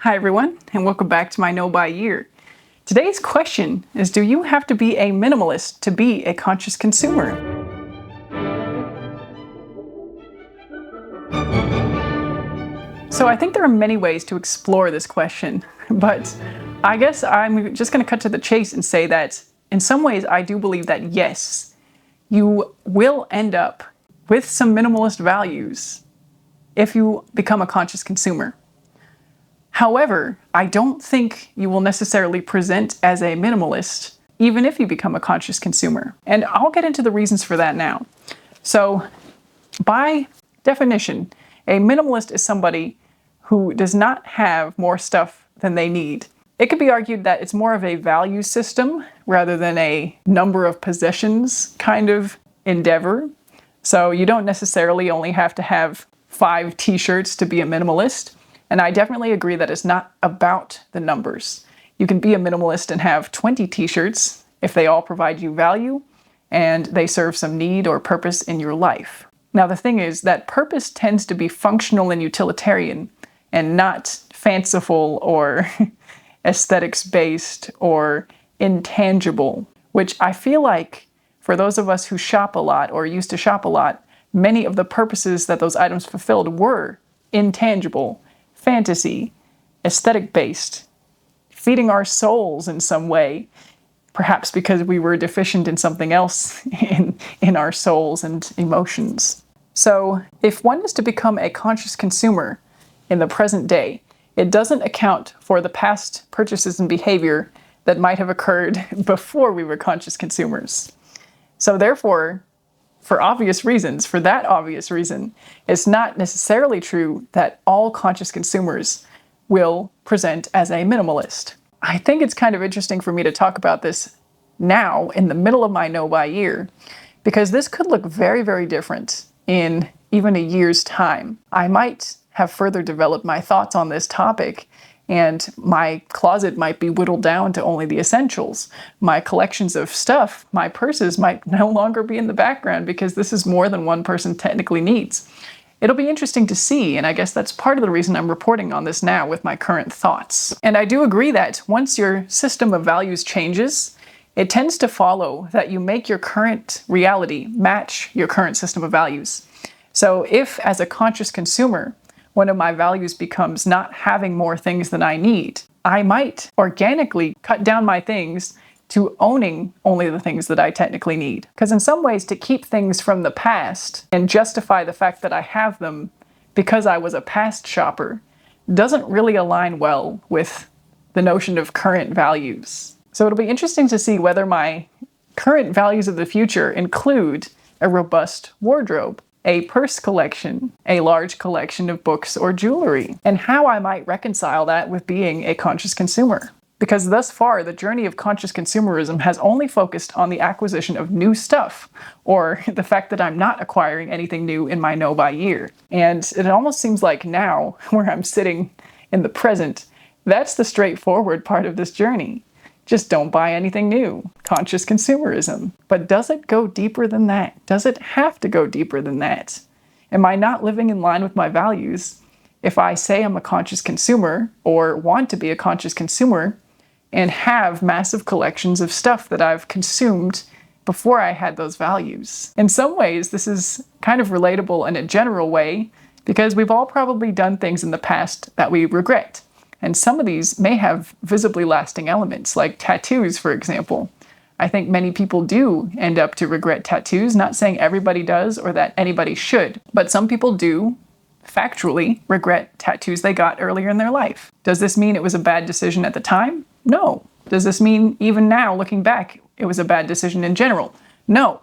Hi everyone, and welcome back to my No Buy Year. Today's question is, do you have to be a minimalist to be a conscious consumer? So I think there are many ways to explore this question, but I guess I'm just going to cut to the chase and say that in some ways I do believe that yes, you will end up with some minimalist values if you become a conscious consumer. However, I don't think you will necessarily present as a minimalist even if you become a conscious consumer. And I'll get into the reasons for that now. So, by definition, a minimalist is somebody who does not have more stuff than they need. It could be argued that it's more of a value system rather than a number of possessions kind of endeavor. So you don't necessarily only have to have 5 t-shirts to be a minimalist. And I definitely agree that it's not about the numbers. You can be a minimalist and have 20 t-shirts if they all provide you value and they serve some need or purpose in your life. Now the thing is that purpose tends to be functional and utilitarian and not fanciful or aesthetics-based or intangible, which I feel like for those of us who shop a lot or used to shop a lot, many of the purposes that those items fulfilled were intangible, fantasy, aesthetic-based, feeding our souls in some way, perhaps because we were deficient in something else in our souls and emotions. So if one is to become a conscious consumer in the present day, it doesn't account for the past purchases and behavior that might have occurred before we were conscious consumers. So therefore, for that obvious reason, it's not necessarily true that all conscious consumers will present as a minimalist. I think it's kind of interesting for me to talk about this now in the middle of my no-buy year, because this could look very, very different in even a year's time. I might have further developed my thoughts on this topic, and my closet might be whittled down to only the essentials. My collections of stuff, my purses, might no longer be in the background because this is more than one person technically needs. It'll be interesting to see, and I guess that's part of the reason I'm reporting on this now with my current thoughts. And I do agree that once your system of values changes, it tends to follow that you make your current reality match your current system of values. So if, as a conscious consumer, one of my values becomes not having more things than I need, I might organically cut down my things to owning only the things that I technically need. Because in some ways, to keep things from the past and justify the fact that I have them because I was a past shopper doesn't really align well with the notion of current values. So it'll be interesting to see whether my current values of the future include a robust wardrobe, a purse collection, a large collection of books or jewelry, and how I might reconcile that with being a conscious consumer. Because thus far, the journey of conscious consumerism has only focused on the acquisition of new stuff, or the fact that I'm not acquiring anything new in my no-buy year. And it almost seems like now, where I'm sitting in the present, that's the straightforward part of this journey. Just don't buy anything new. Conscious consumerism. But does it go deeper than that? Does it have to go deeper than that? Am I not living in line with my values if I say I'm a conscious consumer or want to be a conscious consumer and have massive collections of stuff that I've consumed before I had those values? In some ways, this is kind of relatable in a general way because we've all probably done things in the past that we regret. And some of these may have visibly lasting elements, like tattoos, for example. I think many people do end up to regret tattoos, not saying everybody does or that anybody should, but some people do factually regret tattoos they got earlier in their life. Does this mean it was a bad decision at the time? No. Does this mean even now, looking back, it was a bad decision in general? No.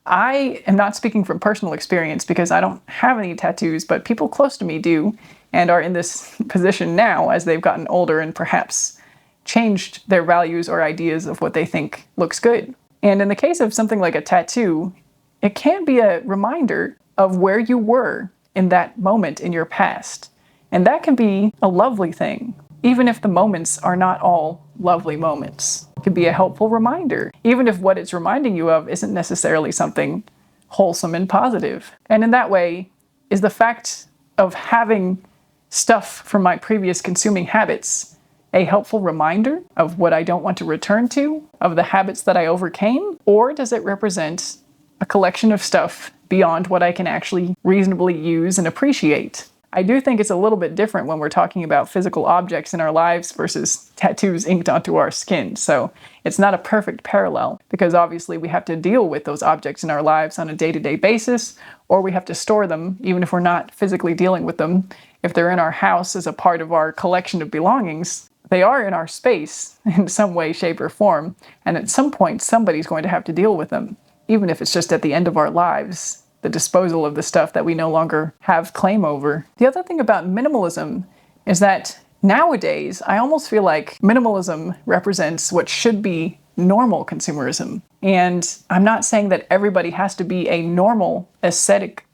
I am not speaking from personal experience because I don't have any tattoos, but people close to me do and are in this position now as they've gotten older and perhaps changed their values or ideas of what they think looks good. And in the case of something like a tattoo, it can be a reminder of where you were in that moment in your past. And that can be a lovely thing, even if the moments are not all lovely moments. It can be a helpful reminder, even if what it's reminding you of isn't necessarily something wholesome and positive. And in that way, is the fact of having stuff from my previous consuming habits a helpful reminder of what I don't want to return to, of the habits that I overcame? Or does it represent a collection of stuff beyond what I can actually reasonably use and appreciate? I do think it's a little bit different when we're talking about physical objects in our lives versus tattoos inked onto our skin. So it's not a perfect parallel, because obviously we have to deal with those objects in our lives on a day-to-day basis, or we have to store them even if we're not physically dealing with them. If they're in our house as a part of our collection of belongings, they are in our space in some way, shape, or form, and at some point somebody's going to have to deal with them, even if it's just at the end of our lives, the disposal of the stuff that we no longer have claim over. The other thing about minimalism is that nowadays I almost feel like minimalism represents what should be normal consumerism. And I'm not saying that everybody has to be a normal aesthetic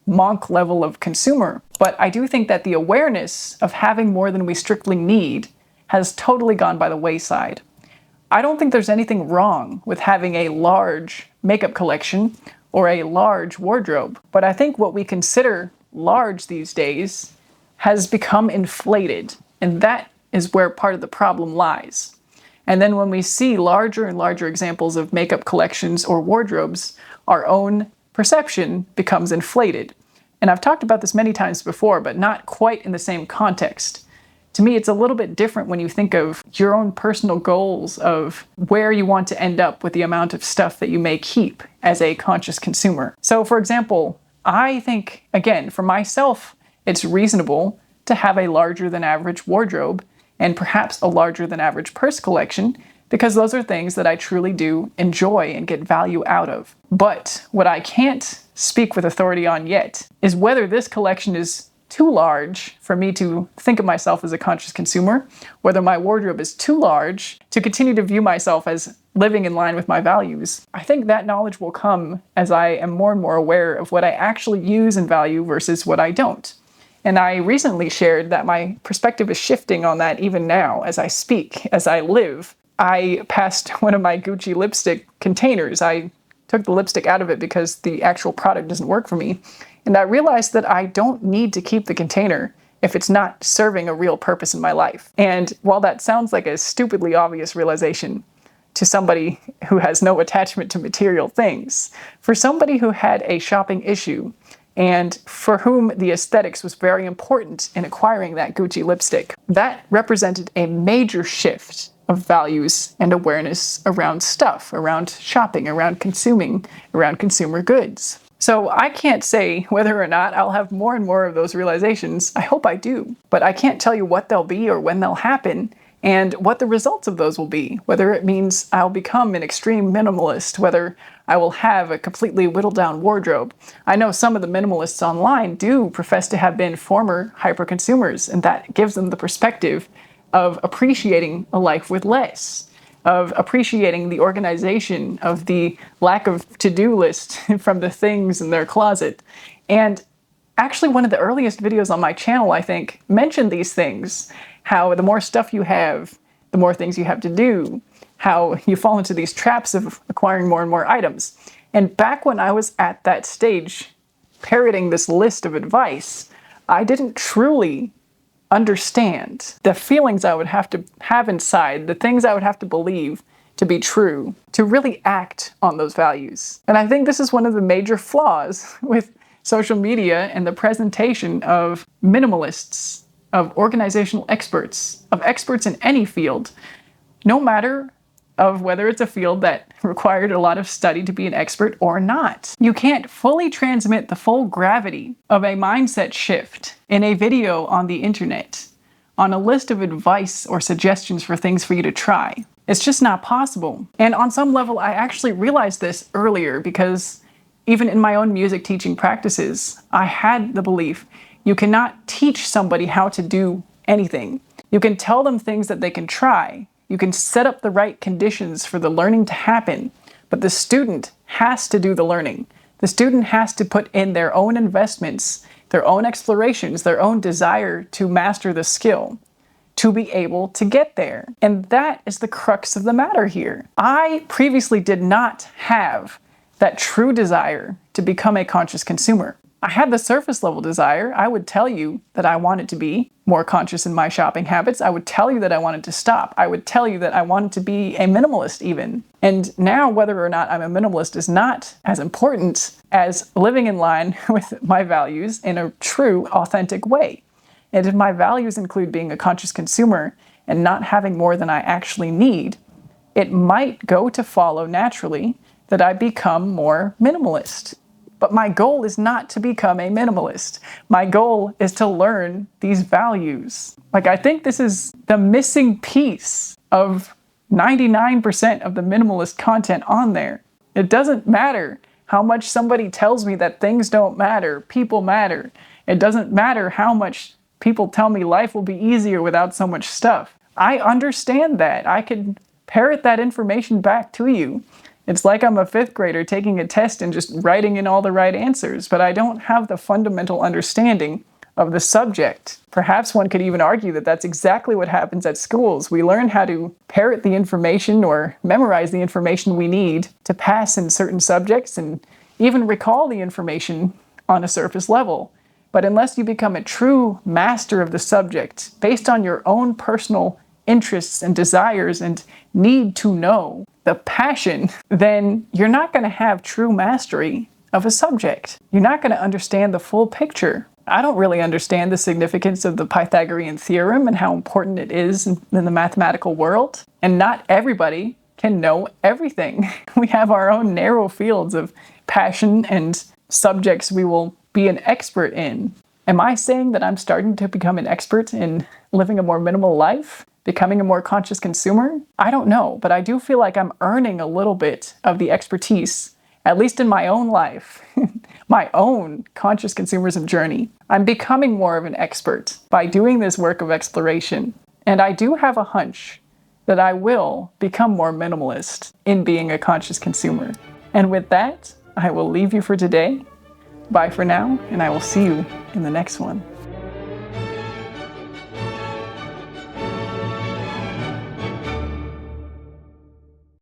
monk level of consumer, but I do think that the awareness of having more than we strictly need has totally gone by the wayside. I don't think there's anything wrong with having a large makeup collection or a large wardrobe, but I think what we consider large these days has become inflated, and that is where part of the problem lies. And then when we see larger and larger examples of makeup collections or wardrobes, our own perception becomes inflated. And I've talked about this many times before, but not quite in the same context. To me, it's a little bit different when you think of your own personal goals of where you want to end up with the amount of stuff that you may keep as a conscious consumer. So for example, I think, again, for myself, it's reasonable to have a larger than average wardrobe and perhaps a larger than average purse collection, because those are things that I truly do enjoy and get value out of. But what I can't speak with authority on yet is whether this collection is too large for me to think of myself as a conscious consumer, whether my wardrobe is too large to continue to view myself as living in line with my values. I think that knowledge will come as I am more and more aware of what I actually use and value versus what I don't. And I recently shared that my perspective is shifting on that even now as I speak, as I live. I passed one of my Gucci lipstick containers. I took the lipstick out of it because the actual product doesn't work for me. And I realized that I don't need to keep the container if it's not serving a real purpose in my life. And while that sounds like a stupidly obvious realization to somebody who has no attachment to material things, for somebody who had a shopping issue and for whom the aesthetics was very important in acquiring that Gucci lipstick, that represented a major shift of values and awareness around stuff, around shopping, around consuming, around consumer goods. So I can't say whether or not I'll have more and more of those realizations. I hope I do. But I can't tell you what they'll be or when they'll happen and what the results of those will be. Whether it means I'll become an extreme minimalist, whether I will have a completely whittled down wardrobe. I know some of the minimalists online do profess to have been former hyper-consumers, and that gives them the perspective of appreciating a life with less, of appreciating the organization, of the lack of to-do list from the things in their closet. And actually one of the earliest videos on my channel, I think, mentioned these things, how the more stuff you have, the more things you have to do, how you fall into these traps of acquiring more and more items. And back when I was at that stage, parroting this list of advice, I didn't truly understand the feelings I would have to have inside, the things I would have to believe to be true, to really act on those values. And I think this is one of the major flaws with social media and the presentation of minimalists, of organizational experts, of experts in any field, no matter of whether it's a field that required a lot of study to be an expert or not. You can't fully transmit the full gravity of a mindset shift in a video on the internet, on a list of advice or suggestions for things for you to try. It's just not possible. And on some level, I actually realized this earlier because even in my own music teaching practices, I had the belief you cannot teach somebody how to do anything. You can tell them things that they can try. You can set up the right conditions for the learning to happen, but the student has to do the learning. The student has to put in their own investments, their own explorations, their own desire to master the skill, to be able to get there. And that is the crux of the matter here. I previously did not have that true desire to become a conscious consumer. I had the surface level desire. I would tell you that I wanted to be more conscious in my shopping habits. I would tell you that I wanted to stop. I would tell you that I wanted to be a minimalist even. And now whether or not I'm a minimalist is not as important as living in line with my values in a true, authentic way. And if my values include being a conscious consumer and not having more than I actually need, it might go to follow naturally that I become more minimalist. But my goal is not to become a minimalist. My goal is to learn these values. Like, I think this is the missing piece of 99% of the minimalist content on there. It doesn't matter how much somebody tells me that things don't matter, people matter. It doesn't matter how much people tell me life will be easier without so much stuff. I understand that. I could parrot that information back to you. It's like I'm a fifth grader taking a test and just writing in all the right answers, but I don't have the fundamental understanding of the subject. Perhaps one could even argue that that's exactly what happens at schools. We learn how to parrot the information or memorize the information we need to pass in certain subjects and even recall the information on a surface level. But unless you become a true master of the subject based on your own personal interests and desires and need to know, the passion, then you're not going to have true mastery of a subject. You're not going to understand the full picture. I don't really understand the significance of the Pythagorean theorem and how important it is in the mathematical world. And not everybody can know everything. We have our own narrow fields of passion and subjects we will be an expert in. Am I saying that I'm starting to become an expert in living a more minimal life? Becoming a more conscious consumer? I don't know, but I do feel like I'm earning a little bit of the expertise, at least in my own life, my own conscious consumerism journey. I'm becoming more of an expert by doing this work of exploration. And I do have a hunch that I will become more minimalist in being a conscious consumer. And with that, I will leave you for today. Bye for now, and I will see you in the next one.